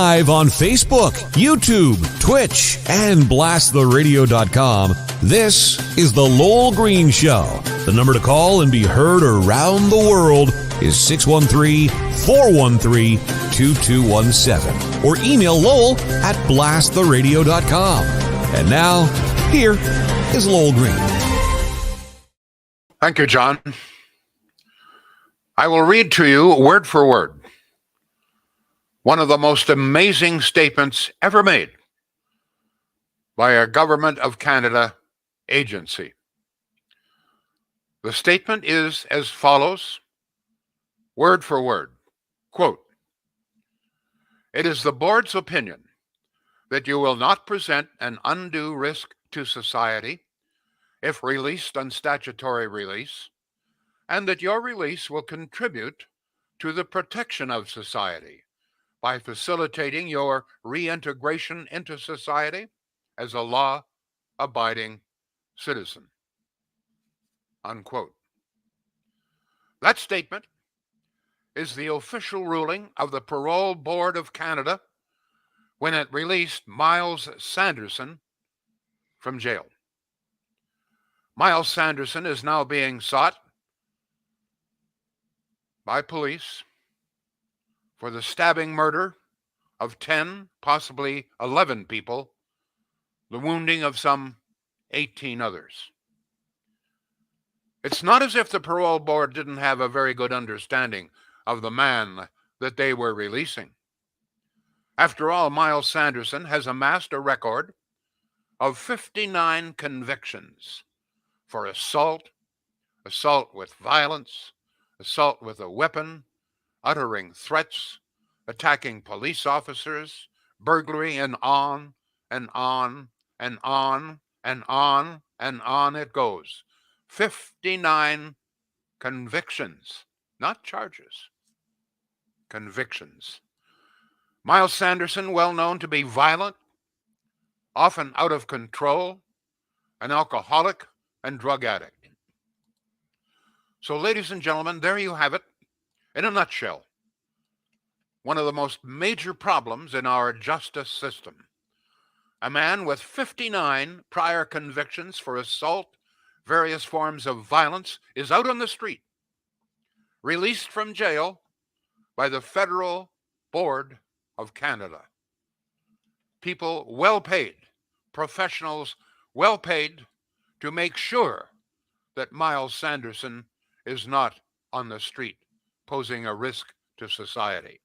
live on Facebook, YouTube, Twitch, and blasttheradio.com. This is The Lowell Green Show. The number to call and be heard around the world is 613-413-2217. Or email Lowell at blasttheradio.com. And now, here is Lowell Green. Thank you, John. I will read to you word for word one of the most amazing statements ever made by a Government of Canada agency. The statement is as follows, word for word, quote, "It is the board's opinion that you will not present an undue risk to society if released on statutory release, and that your release will contribute to the protection of society by facilitating your reintegration into society as a law-abiding citizen." Unquote. That statement is the official ruling of the Parole Board of Canada when it released Myles Sanderson from jail. Myles Sanderson is now being sought by police for the stabbing murder of 10, possibly 11 people, the wounding of some 18 others. It's not as if the parole board didn't have a very good understanding of the man that they were releasing. After all, Myles Sanderson has amassed a record of 59 convictions for assault, assault with violence, assault with a weapon, uttering threats, attacking police officers, burglary, and on and on and on and on and on it goes. 59 convictions, not charges, convictions. Myles Sanderson, well known to be violent, often out of control, an alcoholic and drug addict. So, ladies and gentlemen, there you have it. In a nutshell, one of the most major problems in our justice system. A man with 59 prior convictions for assault, various forms of violence, is out on the street, released from jail by the Federal Board of Canada. People well paid, professionals well paid to make sure that Myles Sanderson is not on the street, posing a risk to society.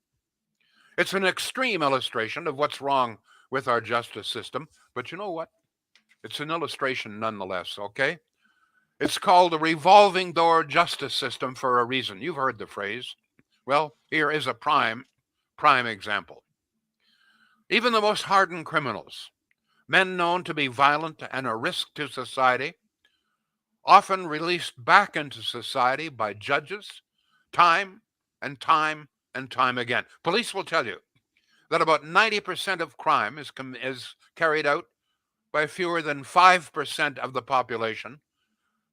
It's an extreme illustration of what's wrong with our justice system, but you know what? It's an illustration nonetheless, okay? It's called the revolving door justice system for a reason. You've heard the phrase. Well, here is a prime example. Even the most hardened criminals, men known to be violent and a risk to society, often released back into society by judges, time and time and time again. Police will tell you that about 90% of crime is carried out by fewer than 5% of the population,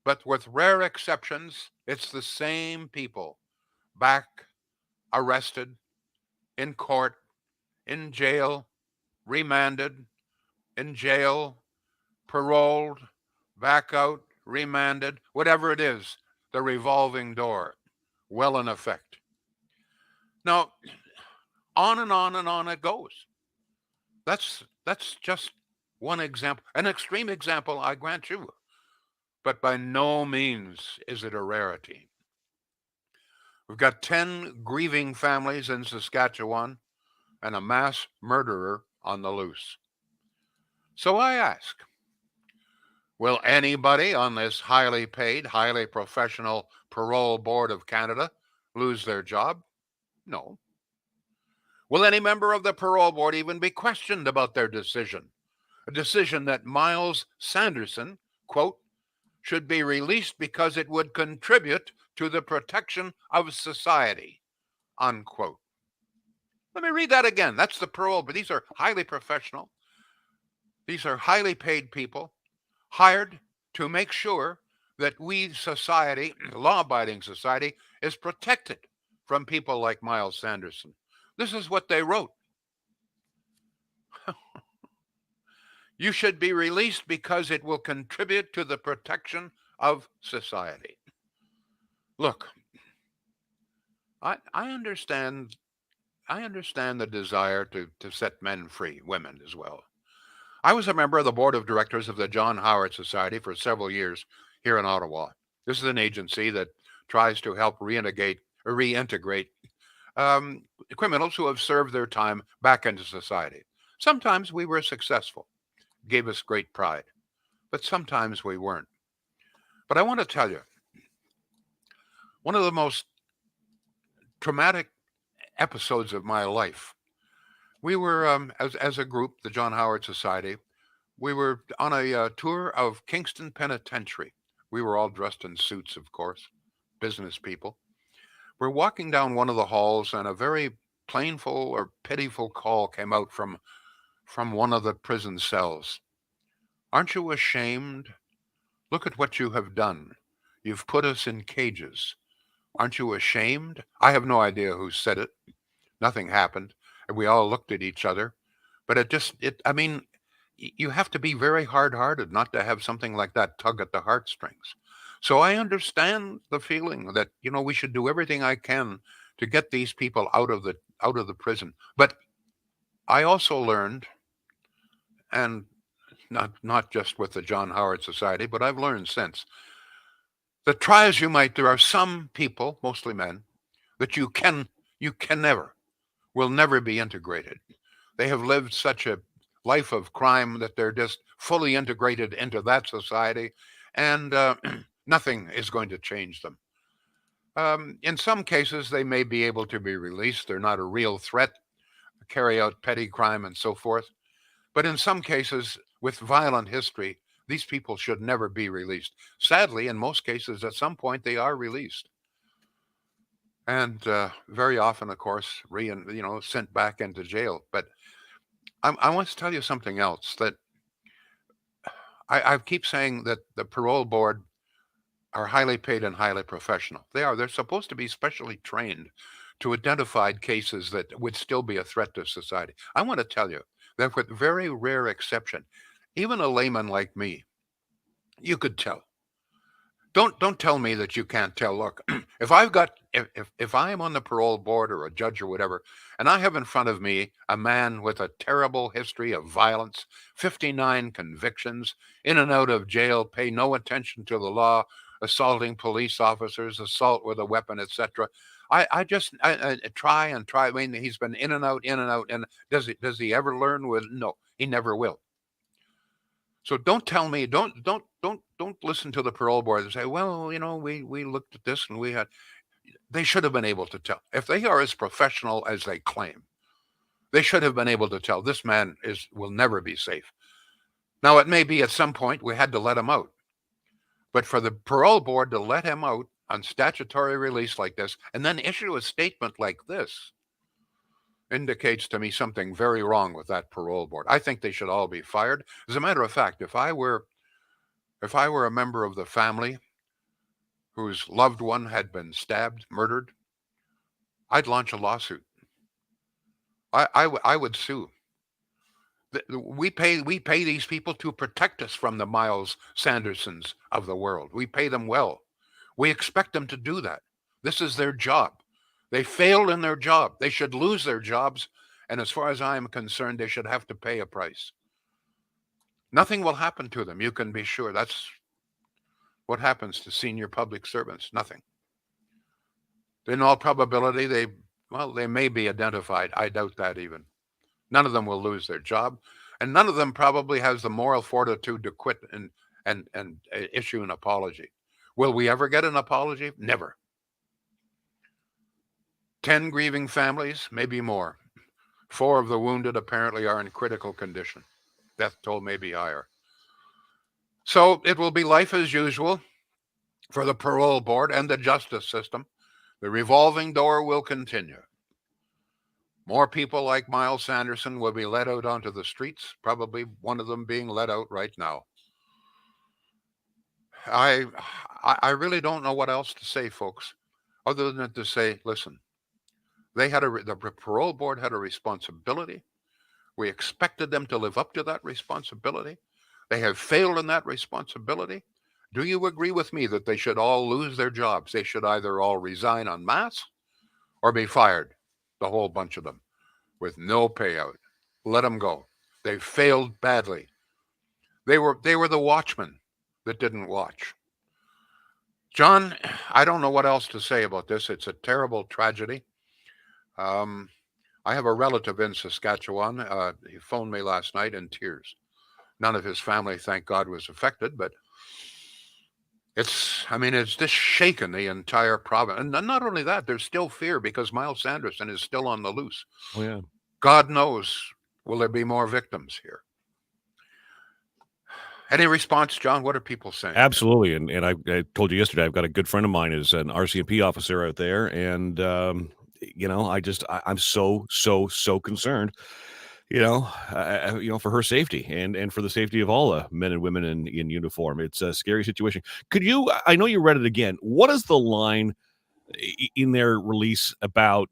but with rare exceptions, it's the same people back, arrested, in court, in jail, remanded, in jail, paroled, back out, remanded, whatever it is, the revolving door, well in effect. Now, on and on and on it goes. That's just one example, an extreme example, I grant you, but by no means is it a rarity. We've got 10 grieving families in Saskatchewan and a mass murderer on the loose. So I ask, will anybody on this highly paid, highly professional Parole Board of Canada lose their job? No. Will any member of the Parole Board even be questioned about their decision? A decision that Myles Sanderson, quote, should be released because it would contribute to the protection of society, unquote. Let me read that again. That's the parole, but these are highly professional. These are highly paid people hired to make sure that we society, law-abiding society, is protected from people like Myles Sanderson. This is what they wrote. You should be released because it will contribute to the protection of society. Look, I understand the desire to set men free, women as well. I was a member of the board of directors of the John Howard Society for several years here in Ottawa. This is an agency that tries to help reintegrate um, criminals who have served their time back into society. Sometimes we were successful, gave us great pride, but sometimes we weren't. But I want to tell you, one of the most traumatic episodes of my life, we were, as a group, the John Howard Society, we were on a tour of Kingston Penitentiary. We were all dressed in suits, of course, business people. We're walking down one of the halls, and a very plainful or pitiful call came out from one of the prison cells. Aren't you ashamed? Look at what you have done. You've put us in cages. Aren't you ashamed? I have no idea who said it. Nothing happened. And we all looked at each other. But I mean, you have to be very hard-hearted not to have something like that tug at the heartstrings. So I understand the feeling that, we should do everything I can to get these people out of the prison. But I also learned, and not just with the John Howard Society, but I've learned since, that try as you might, there are some people, mostly men, that you can never, will never be integrated. They have lived such a life of crime that they're just fully integrated into that society, and nothing is going to change them. In some cases, they may be able to be released. They're not a real threat, carry out petty crime and so forth. But in some cases, with violent history, these people should never be released. Sadly, in most cases, at some point, they are released. And very often, of course, sent back into jail. But I want to tell you something else, that I keep saying that the parole board are highly paid and highly professional. They are. They're supposed to be specially trained to identify cases that would still be a threat to society. I want to tell you that, with very rare exception, even a layman like me, you could tell. Don't tell me that you can't tell. Look, if I am on the parole board or a judge or whatever, and I have in front of me a man with a terrible history of violence, 59 convictions, in and out of jail, pay no attention to the law, assaulting police officers, assault with a weapon, etc. I just try and try. I mean, he's been in and out, in and out, and does he ever learn? No, he never will. So don't tell me, don't listen to the parole board and say, well, we looked at this and they should have been able to tell. If they are as professional as they claim, they should have been able to tell this man will never be safe. Now, it may be at some point we had to let him out, but for the parole board to let him out on statutory release like this and then issue a statement like this indicates to me something very wrong with that parole board. I think they should all be fired. As a matter of fact, if I were a member of the family whose loved one had been stabbed, murdered, I'd launch a lawsuit. I would sue. We pay these people to protect us from the Myles Sandersons of the world. We pay them well. We expect them to do that. This is their job. They failed in their job. They should lose their jobs. And as far as I am concerned, they should have to pay a price. Nothing will happen to them, you can be sure. That's what happens to senior public servants. Nothing. In all probability, they may be identified. I doubt that even. None of them will lose their job. And none of them probably has the moral fortitude to quit and issue an apology. Will we ever get an apology? Never. 10 grieving families, maybe more. 4 of the wounded apparently are in critical condition. Death toll may be higher. So it will be life as usual for the parole board and the justice system. The revolving door will continue. More people like Myles Sanderson will be let out onto the streets, probably one of them being let out right now. I really don't know what else to say, folks, other than to say, listen, the parole board had a responsibility. We expected them to live up to that responsibility. They have failed in that responsibility. Do you agree with me that they should all lose their jobs? They should either all resign en masse or be fired, the whole bunch of them, with no payout. Let them go. They failed badly. They were the watchmen that didn't watch. John, I don't know what else to say about this. It's a terrible tragedy. Um, I have a relative in Saskatchewan. He phoned me last night in tears. None of his family, thank God, was affected, but it's just shaken the entire province. And not only that, there's still fear because Myles Sanderson is still on the loose. Oh, yeah. God knows, will there be more victims here? Any response, John? What are people saying? Absolutely. And I told you yesterday, I've got a good friend of mine who's an RCMP officer out there. And, I'm so concerned, for her safety and for the safety of all men and women in uniform. It's a scary situation. I know you read it again. What is the line in their release about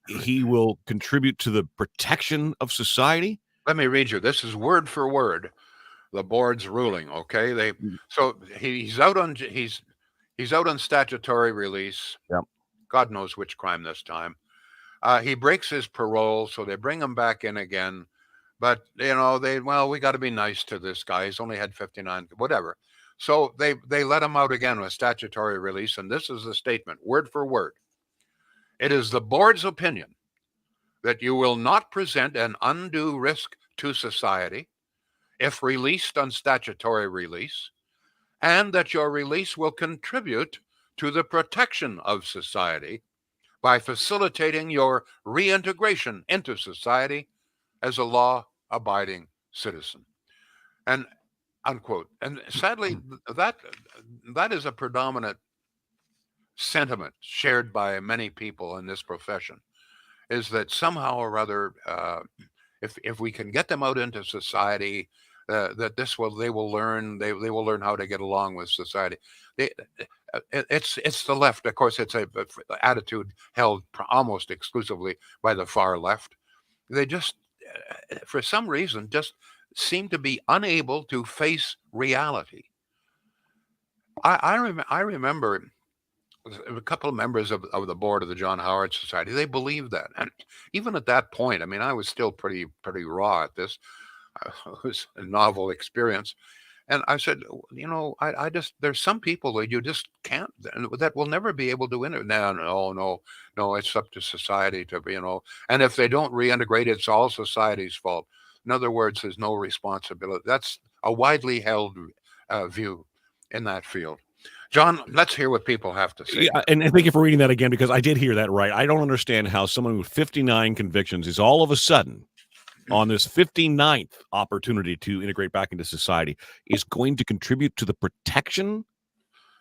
he will contribute to the protection of society? Let me read you. This is word for word the board's ruling. Okay, so he's out on statutory release. Yep. God knows which crime this time. He breaks his parole, so they bring him back in again. But we got to be nice to this guy. He's only had 59, whatever. So they let him out again with statutory release, and this is the statement, word for word. It is the board's opinion that you will not present an undue risk to society if released on statutory release, and that your release will contribute to the protection of society by facilitating your reintegration into society as a law-abiding citizen. And unquote. And sadly, that is a predominant sentiment shared by many people in this profession, is that somehow or other, if we can get them out into society, that they will learn how to get along with society. It's the left, of course. It's a attitude held almost exclusively by the far left. They just, for some reason, just seem to be unable to face reality. I remember a couple of members of the board of the John Howard Society. They believed that, and even at that point, I mean, I was still pretty raw at this. It was a novel experience. And I said, I just, there's some people that you just can't, that will never be able to no, it's up to society to be, and if they don't reintegrate, it's all society's fault. In other words, there's no responsibility. That's a widely held view in that field. John, let's hear what people have to say. Yeah, and thank you for reading that again, because I did hear that right. I don't understand how someone with 59 convictions is all of a sudden on this 59th opportunity to integrate back into society is going to contribute to the protection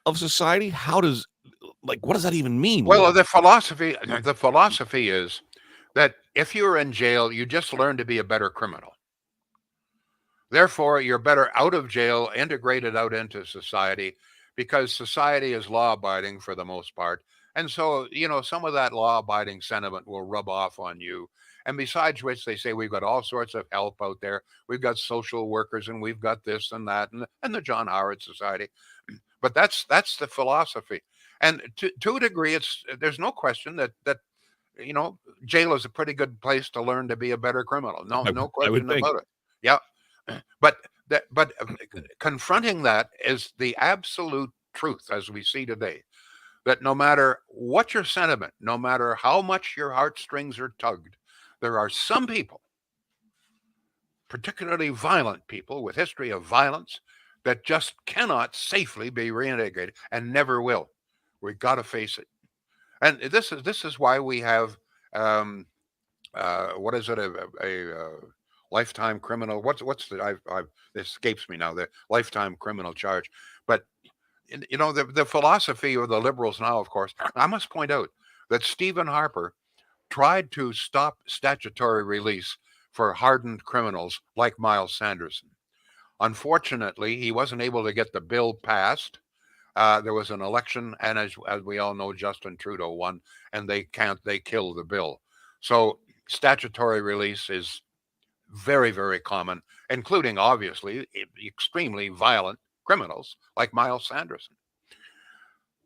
of society. What does that even mean? Well, the philosophy is that if you're in jail, you just learn to be a better criminal. Therefore, you're better out of jail, integrated out into society, because society is law-abiding for the most part. And so, some of that law-abiding sentiment will rub off on you. And besides which, they say we've got all sorts of help out there. We've got social workers, and we've got this and that, and the John Howard Society. But that's the philosophy. And to a degree, there's no question that jail is a pretty good place to learn to be a better criminal. No question about it. Yeah, but confronting that is the absolute truth, as we see today. That no matter what your sentiment, no matter how much your heartstrings are tugged, there are some people, particularly violent people with history of violence, that just cannot safely be reintegrated and never will. We've got to face it. And this is why we have what is it, a lifetime criminal? What's the it escapes me now, the lifetime criminal charge. But the philosophy of the liberals now, of course, I must point out that Stephen Harper tried to stop statutory release for hardened criminals like Myles Sanderson. Unfortunately, he wasn't able to get the bill passed. There was an election, and as we all know, Justin Trudeau won, and they killed the bill. So statutory release is very, very common, including, obviously, extremely violent criminals like Myles Sanderson.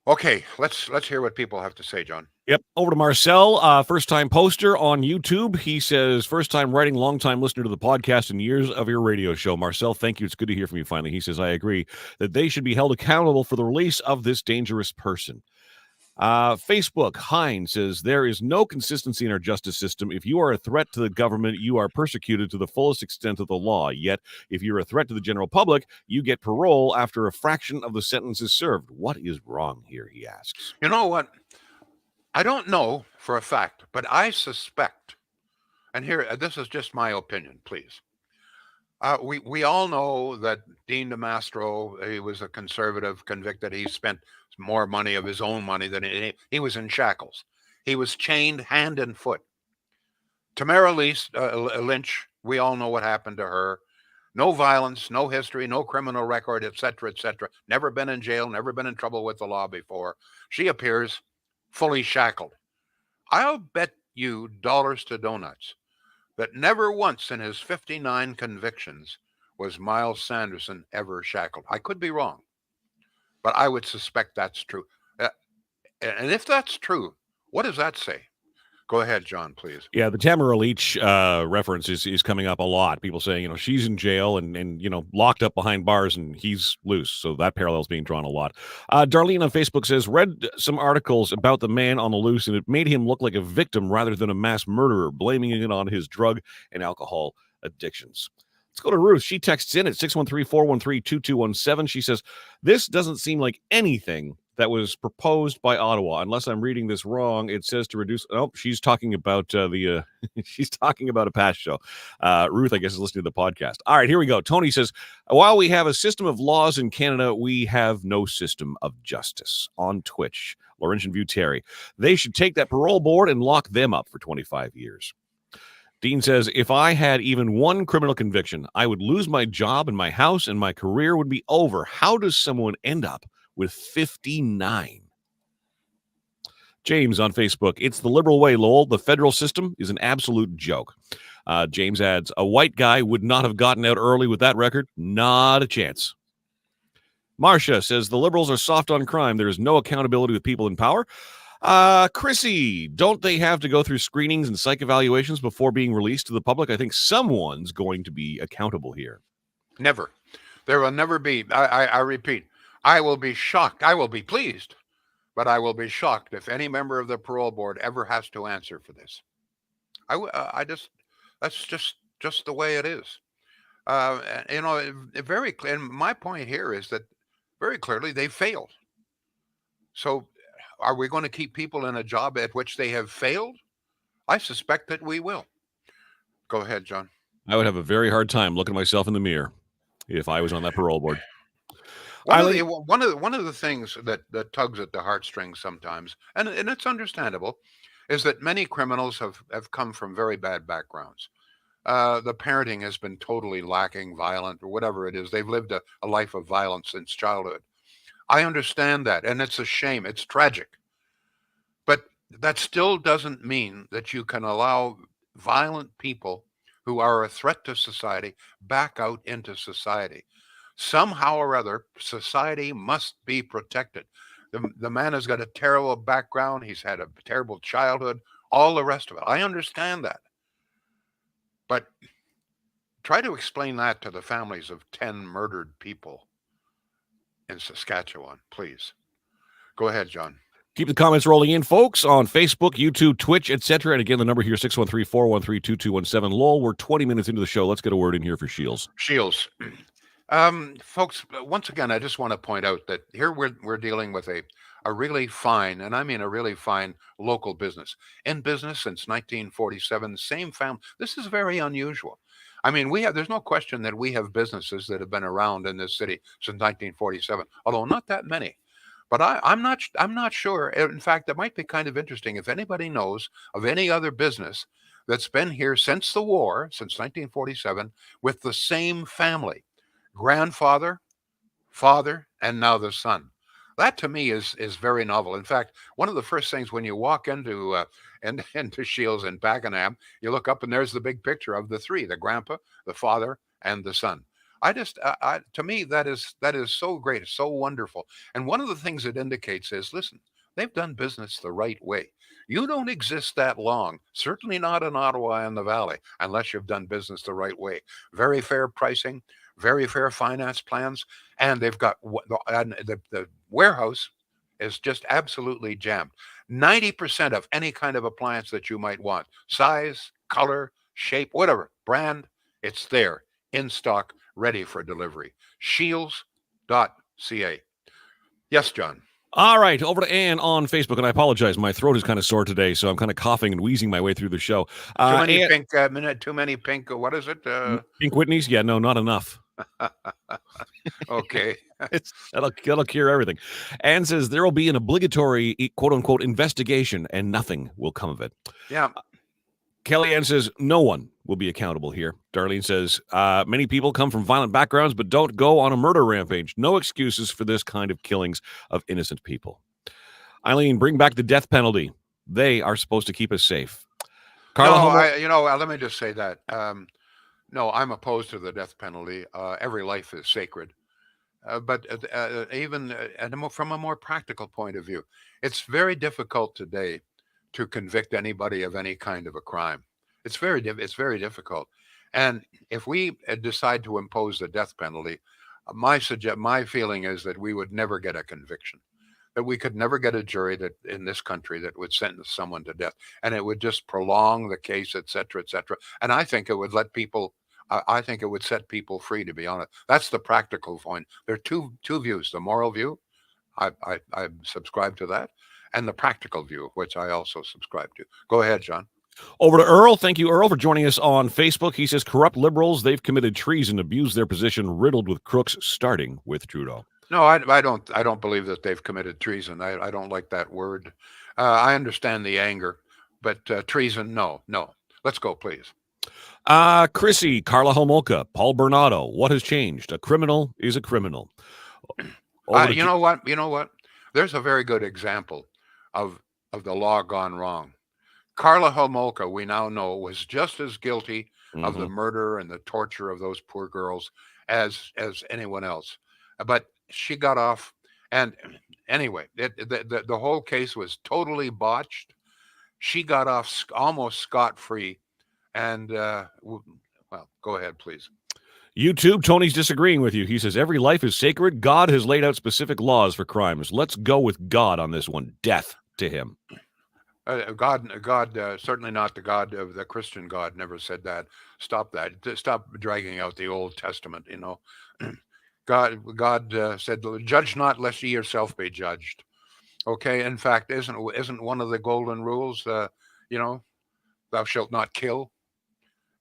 Okay, let's hear what people have to say, John. Yep. Over to Marcel, first-time poster on YouTube. He says, first-time writing, long-time listener to the podcast and years of your radio show. Marcel, thank you. It's good to hear from you finally. He says, I agree that they should be held accountable for the release of this dangerous person. Facebook, Hines says, there is no consistency in our justice system. If you are a threat to the government, you are persecuted to the fullest extent of the law. Yet, if you're a threat to the general public, you get parole after a fraction of the sentence is served. What is wrong here, he asks. You know what? I don't know for a fact, but I suspect, and here, this is just my opinion, please. We all know that Dean DeMastro, he was a conservative convicted. He spent more money of his own money than he was in shackles. He was chained hand and foot. Tamara Lynch, we all know what happened to her. No violence, no history, no criminal record, etc., etc. Never been in jail, never been in trouble with the law before. She appears fully shackled. I'll bet you dollars to donuts that never once in his 59 convictions was Myles Sanderson ever shackled. I could be wrong, but I would suspect that's true. And if that's true, what does that say? Go ahead, John, please. Yeah, the Tamara Leach reference is coming up a lot. People saying, she's in jail and locked up behind bars and he's loose. So that parallel's being drawn a lot. Darlene on Facebook says, read some articles about the man on the loose and it made him look like a victim rather than a mass murderer, blaming it on his drug and alcohol addictions. Let's go to Ruth. She texts in at 613-413-2217. She says, this doesn't seem like anything that was proposed by Ottawa. Unless I'm reading this wrong, it says to reduce. Oh, she's talking about she's talking about a past show. Ruth, I guess, is listening to the podcast. All right, here we go. Tony says, while we have a system of laws in Canada, we have no system of justice. On Twitch, Laurentian View Terry. They should take that parole board and lock them up for 25 years. Dean says, if I had even one criminal conviction, I would lose my job and my house and my career would be over. How does someone end up with 59? James on Facebook, it's the liberal way, Lowell. The federal system is an absolute joke. James adds, a white guy would not have gotten out early with that record. Not a chance. Marcia says, the liberals are soft on crime. There is no accountability with people in power. Chrissy, don't they have to go through screenings and psych evaluations before being released to the public? I think someone's going to be accountable here. Never. There will never be. I repeat, I will be shocked. I will be pleased, but I will be shocked if any member of the parole board ever has to answer for this. That's just the way it is. Very clear. And my point here is that very clearly they failed. So are we going to keep people in a job at which they have failed? I suspect that we will. Go ahead, John. I would have a very hard time looking myself in the mirror if I was on that parole board. One of the things that tugs at the heartstrings sometimes, and it's understandable, is that many criminals have come from very bad backgrounds. The parenting has been totally lacking, violent, or whatever it is. They've lived a life of violence since childhood. I understand that, and it's a shame. It's tragic. But that still doesn't mean that you can allow violent people who are a threat to society back out into society. Somehow or other, society must be protected. The man has got a terrible background. He's had a terrible childhood, all the rest of it. I understand that. But try to explain that to the families of 10 murdered people in Saskatchewan, please. Go ahead, John. Keep the comments rolling in, folks, on Facebook, YouTube, Twitch, etc. And again, the number here, 613-413-2217. Lowell, we're 20 minutes into the show. Let's get a word in here for Shields. Shields. Folks, once again, I just want to point out that here we're dealing with a really fine, and I mean a really fine local business. In business since 1947, same family. This is very unusual. I mean, there's no question that we have businesses that have been around in this city since 1947, although not that many. But I'm not sure. In fact, it might be kind of interesting if anybody knows of any other business that's been here since the war, since 1947, with the same family, grandfather, father, and now the son. That to me is very novel. In fact, one of the first things when you walk into into Shields and Pakenham, you look up and there's the big picture of the three: the grandpa, the father, and the son. To me, that is so great, so wonderful. And one of the things it indicates is, listen, they've done business the right way. You don't exist that long, certainly not in Ottawa and the Valley, unless you've done business the right way. Very fair pricing, very fair finance plans, and they've got the warehouse is just absolutely jammed. 90% of any kind of appliance that you might want, size, color, shape, whatever, brand, it's there in stock, ready for delivery. Shields.ca. Yes, John. All right, over to Ann on Facebook, and I apologize. My throat is kind of sore today, so I'm kind of coughing and wheezing my way through the show. Too many pink. What is it? Pink Whitneys? Yeah, no, not enough. Okay. That'll cure everything. Ann says there will be an obligatory quote unquote investigation, and nothing will come of it. Yeah. Kellyanne says no one will be accountable here. Darlene says many people come from violent backgrounds but don't go on a murder rampage. No excuses for this kind of killings of innocent people. Eileen, bring back the death penalty. They are supposed to keep us safe. Carla, let me just say that. No, I'm opposed to the death penalty. Every life is sacred. But even from a more practical point of view, it's very difficult today to convict anybody of any kind of a crime. It's very difficult. And if we decide to impose the death penalty, my feeling is that we would never get a conviction, that we could never get a jury that in this country that would sentence someone to death, and it would just prolong the case, et cetera, et cetera. And I think it would I think it would set people free, to be honest. That's the practical point. There are two views: the moral view, I subscribe to that, and the practical view, which I also subscribe to. Go ahead, John. Over to Earl. Thank you, Earl, for joining us on Facebook. He says corrupt liberals, they've committed treason, abused their position, riddled with crooks, starting with Trudeau. No, I don't believe that they've committed treason. I don't like that word. I understand the anger, but treason, no. Let's go, please. Chrissy, Carla Homolka, Paul Bernardo. What has changed? A criminal is a criminal. You know what? There's a very good example of the law gone wrong. Carla Homolka, we now know, was just as guilty of the murder and the torture of those poor girls as anyone else. But she got off. And anyway, the whole case was totally botched. She got off almost scot-free. And, well, go ahead, please. YouTube, Tony's disagreeing with you. He says, every life is sacred. God has laid out specific laws for crimes. Let's go with God on this one. Death to him. God, certainly not the God of the Christian God, never said that. Stop that. Stop dragging out the Old Testament, God said, judge not lest ye yourself be judged. Okay, in fact, isn't one of the golden rules, thou shalt not kill?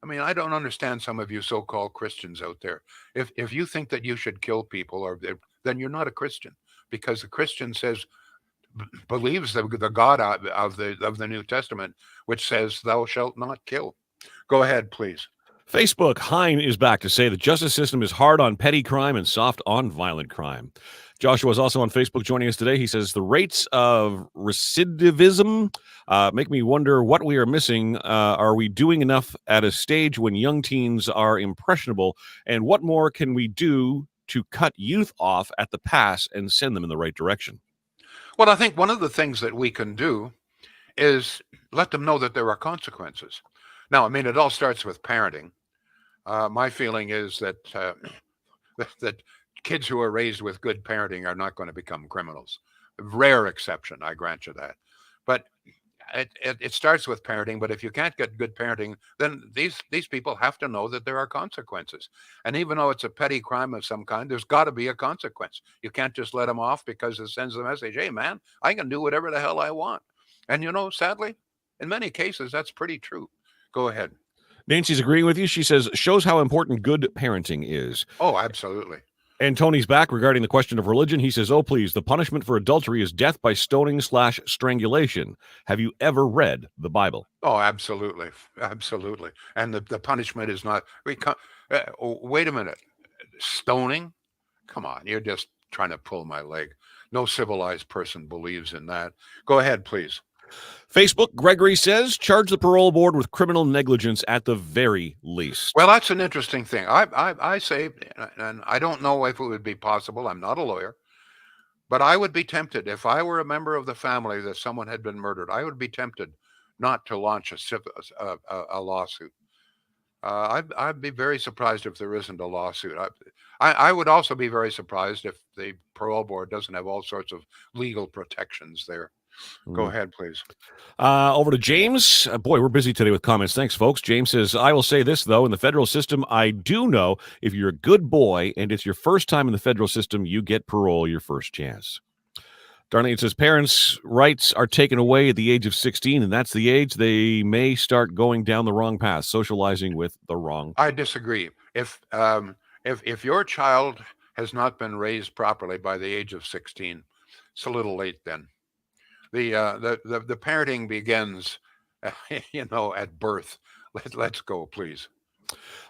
I mean, I don't understand some of you so-called Christians out there. If you think that you should kill people, then you're not a Christian, because the Christian believes the God of the New Testament, which says, "Thou shalt not kill." Go ahead, please. Facebook, Hein is back to say the justice system is hard on petty crime and soft on violent crime. Joshua is also on Facebook joining us today. He says the rates of recidivism make me wonder what we are missing. Are we doing enough at a stage when young teens are impressionable? And what more can we do to cut youth off at the pass and send them in the right direction? Well, I think one of the things that we can do is let them know that there are consequences. Now, I mean, it all starts with parenting. My feeling is that that kids who are raised with good parenting are not going to become criminals. Rare exception, I grant you that. But it starts with parenting. But if you can't get good parenting, then these people have to know that there are consequences. And even though it's a petty crime of some kind, there's got to be a consequence. You can't just let them off because it sends the message, hey, man, I can do whatever the hell I want. And, sadly, in many cases, that's pretty true. Go ahead. Nancy's agreeing with you. She says, shows how important good parenting is. Oh, absolutely. And Tony's back regarding the question of religion. He says, oh, please, the punishment for adultery is death by stoning/strangulation. Have you ever read the Bible? Oh, absolutely. Absolutely. And the punishment is not, wait a minute, stoning? Come on, you're just trying to pull my leg. No civilized person believes in that. Go ahead, please. Facebook, Gregory says, charge the parole board with criminal negligence at the very least. Well, that's an interesting thing. I say, and I don't know if it would be possible. I'm not a lawyer, but I would be tempted if I were a member of the family that someone had been murdered. I would be tempted not to launch a lawsuit. I'd be very surprised if there isn't a lawsuit. I would also be very surprised if the parole board doesn't have all sorts of legal protections there. Go ahead, please. Over to James. Boy, we're busy today with comments. Thanks, folks. James says, I will say this, though. In the federal system, I do know if you're a good boy and it's your first time in the federal system, you get parole your first chance. Darlene says, parents' rights are taken away at the age of 16, and that's the age they may start going down the wrong path, socializing with the wrong. I disagree. If your child has not been raised properly by the age of 16, it's a little late then. The parenting begins, at birth. Let's go, please.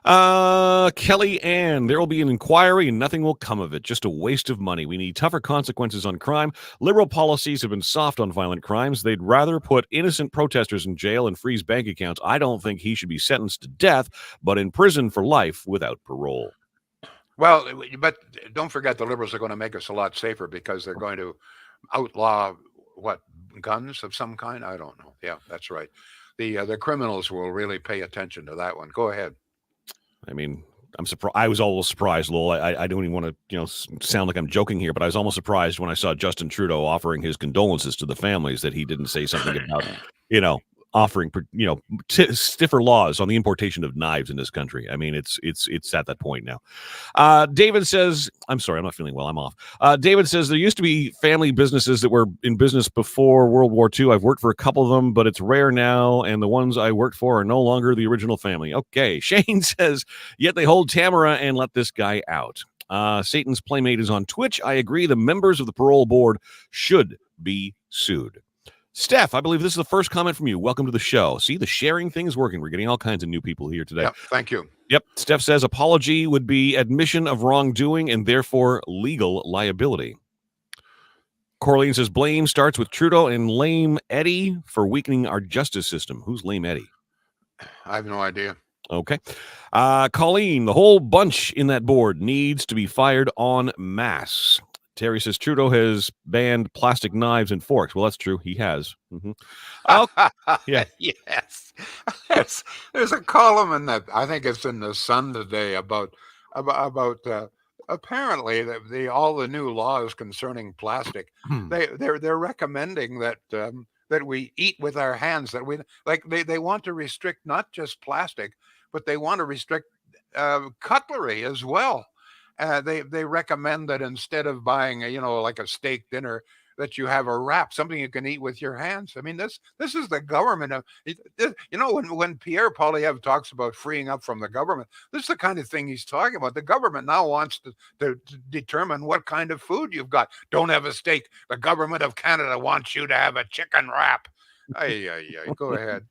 Kelly Ann, there will be an inquiry and nothing will come of it. Just a waste of money. We need tougher consequences on crime. Liberal policies have been soft on violent crimes. They'd rather put innocent protesters in jail and freeze bank accounts. I don't think he should be sentenced to death, but in prison for life without parole. Well, but don't forget the liberals are going to make us a lot safer because they're going to outlaw guns of some kind. I don't know. Yeah, that's right. The criminals will really pay attention to that one. Go ahead. I mean, I'm surprised. I was almost surprised, Lowell. I don't even want to, sound like I'm joking here, but I was almost surprised when I saw Justin Trudeau offering his condolences to the families that he didn't say something about, offering, stiffer laws on the importation of knives in this country. I mean, it's at that point now. David says, I'm sorry, I'm not feeling well. I'm off. David says there used to be family businesses that were in business before World War II. I've worked for a couple of them, but it's rare now. And the ones I worked for are no longer the original family. Okay. Shane says, yet they hold Tamara and let this guy out. Satan's Playmate is on Twitch. I agree. The members of the parole board should be sued. Steph, I believe this is the first comment from you. Welcome to the show. See, the sharing thing is working. We're getting all kinds of new people here today. Yep, thank you. Yep. Steph says apology would be admission of wrongdoing and therefore legal liability. Corleen says blame starts with Trudeau and Lame Eddie for weakening our justice system. Who's Lame Eddie? I have no idea. Okay. Colleen, the whole bunch in that board needs to be fired en masse. Terry says Trudeau has banned plastic knives and forks. Well, that's true. He has. Mm-hmm. Yeah. Yes. There's a column in that. I think it's in the Sun today about apparently all the new laws concerning plastic. They're recommending that we eat with our hands. That they want to restrict not just plastic, but they want to restrict cutlery as well. They recommend that instead of buying like a steak dinner, that you have a wrap, something you can eat with your hands. I mean, this is the government of, when Pierre Poilievre talks about freeing up from the government, this is the kind of thing he's talking about. The government now wants to determine what kind of food you've got. Don't have a steak. The government of Canada wants you to have a chicken wrap. Go ahead.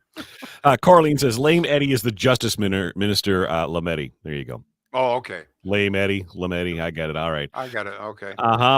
Carlene says Lame Eddie is the Justice Minister Lametti. There you go. Oh, okay. Lame Eddie, Lametti. I get it. All right. I got it. Okay.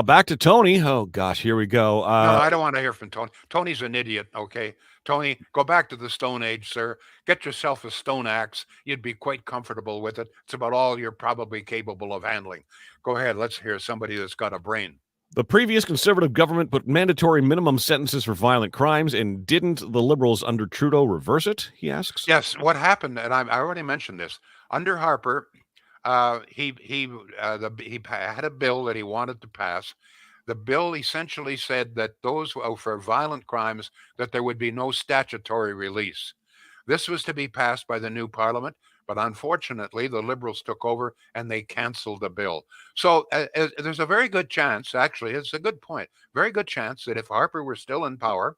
Back to Tony. Oh, gosh. Here we go. No, I don't want to hear from Tony. Tony's an idiot. Okay. Tony, go back to the Stone Age, sir. Get yourself a stone axe. You'd be quite comfortable with it. It's about all you're probably capable of handling. Go ahead. Let's hear somebody that's got a brain. The previous Conservative government put mandatory minimum sentences for violent crimes, and didn't the Liberals under Trudeau reverse it, he asks? Yes. What happened, and I already mentioned this, under Harper, he had a bill that he wanted to pass. The bill essentially said that those for violent crimes, that there would be no statutory release. This was to be passed by the new parliament, but unfortunately the Liberals took over and they canceled the bill. So there's a very good chance, actually, it's a good point, very good chance that if Harper were still in power,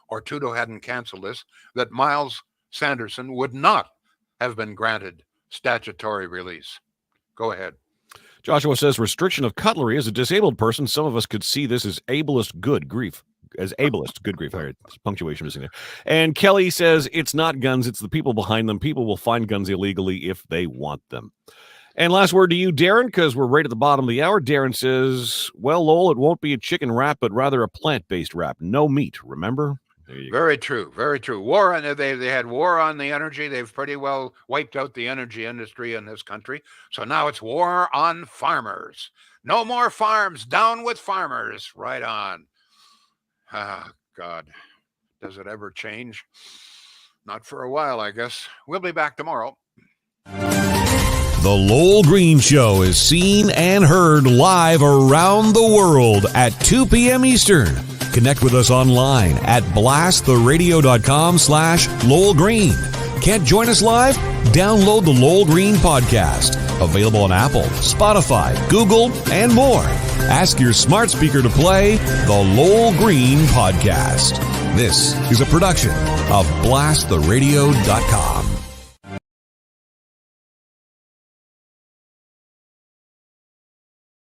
or Trudeau hadn't canceled this, that Myles Sanderson would not have been granted statutory release. Go ahead. Joshua says restriction of cutlery. As a disabled person, some of us could see this as ableist good grief. As ableist good grief. All right, punctuation missing there. And Kelly says it's not guns, it's the people behind them. People will find guns illegally if they want them. And last word to you, Darren, because we're right at the bottom of the hour. Darren says, well, Lowell, it won't be a chicken wrap, but rather a plant-based wrap. No meat, remember? Very true. Very true. War, and they had war on the energy. They've pretty well wiped out the energy industry in this country. So now it's war on farmers. No more farms. Down with farmers. Right on. Ah, God. Does it ever change? Not for a while, I guess. We'll be back tomorrow. The Lowell Green Show is seen and heard live around the world at 2 p.m. Eastern. Connect with us online at blasttheradio.com/Lowell Green. Can't join us live? Download the Lowell Green podcast. Available on Apple, Spotify, Google, and more. Ask your smart speaker to play the Lowell Green podcast. This is a production of blasttheradio.com.